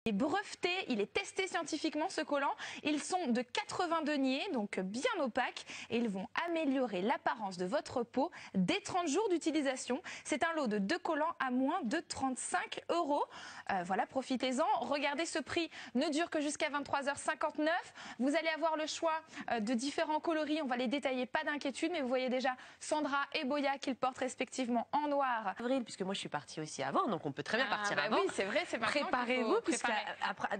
Il est breveté, il est testé scientifiquement ce collant. Ils sont de 80 deniers, donc bien opaques, et ils vont améliorer l'apparence de votre peau dès 30 jours d'utilisation. C'est un lot de 2 collants à moins de 35 €. Voilà, profitez-en. Regardez, ce prix ne dure que jusqu'à 23h59. Vous allez avoir le choix de différents coloris. On va les détailler, pas d'inquiétude, mais vous voyez déjà Sandra et Boya qui le portent respectivement en noir. Avril, puisque moi je suis partie aussi avant, donc on peut très bien partir avant. Oui, c'est vrai, c'est maintenant. Préparez-vous,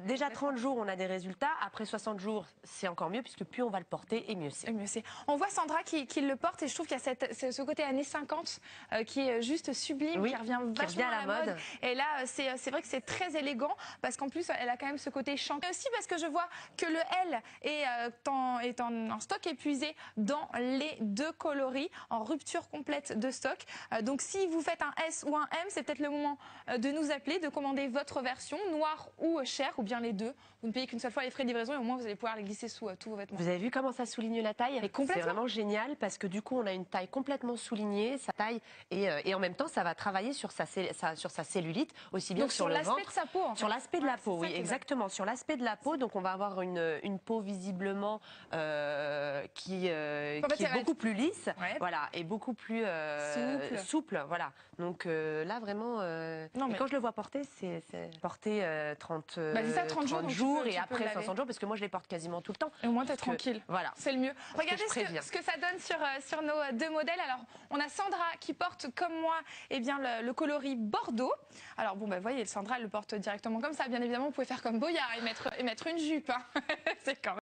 déjà 30 jours, on a des résultats. Après 60 jours, c'est encore mieux, puisque plus on va le porter, et mieux c'est. On voit Sandra qui le porte, et je trouve qu'il y a ce côté années 50 qui est juste sublime, oui, qui revient vachement à la mode. Et là, c'est vrai que c'est très élégant, parce qu'en plus, elle a quand même ce côté chanté. Et aussi parce que je vois que le L est en stock épuisé dans les 2 coloris, en rupture complète de stock. Donc si vous faites un S ou un M, c'est peut-être le moment de nous appeler, de commander votre version, noire ou chair, ou bien les deux. Vous ne payez qu'une seule fois les frais de livraison, et au moins vous allez pouvoir les glisser sous tous vos vêtements. Vous avez vu comment ça souligne la taille? C'est vraiment génial, parce que du coup on a une taille complètement soulignée, sa taille, et en même temps ça va travailler sur sa cellulite, aussi bien donc, sur le ventre. Sur l'aspect de sa peau, en fait. Sur l'aspect de la peau, oui, exactement. Sur l'aspect de la peau, donc on va avoir une peau visiblement qui est beaucoup plus lisse, voilà, et beaucoup plus souple, voilà. Donc là vraiment, et quand je le vois porter, c'est porter 30 jours, et après 60 jours, parce que moi je les porte quasiment tout le temps. Et au moins t'es tranquille. Voilà. C'est le mieux. Regardez ce que ça donne sur nos 2 modèles. Alors, on a Sandra qui porte, comme moi, le coloris Bordeaux. Alors bon, vous voyez, Sandra, elle le porte directement comme ça. Bien évidemment, vous pouvez faire comme Boya et mettre une jupe. Hein. C'est quand même